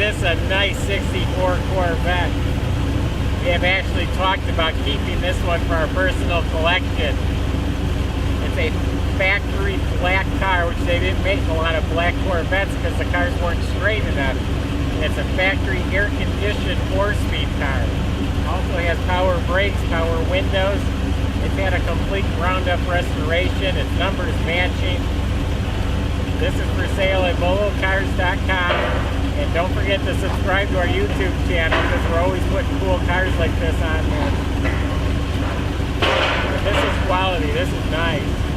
this a nice 64 Corvette. We have actually talked about keeping this one for our personal collection. It's a factory black car, which they didn't make a lot of black Corvettes because the cars weren't straight enough. It's a factory air-conditioned 4-speed car. Also has power brakes, power windows. It's had a complete ground-up restoration. Its numbers matching. This is for sale at volocars.com. And don't forget to subscribe to our YouTube channel because we're always putting cool cars like this on there. But this is quality. This is nice.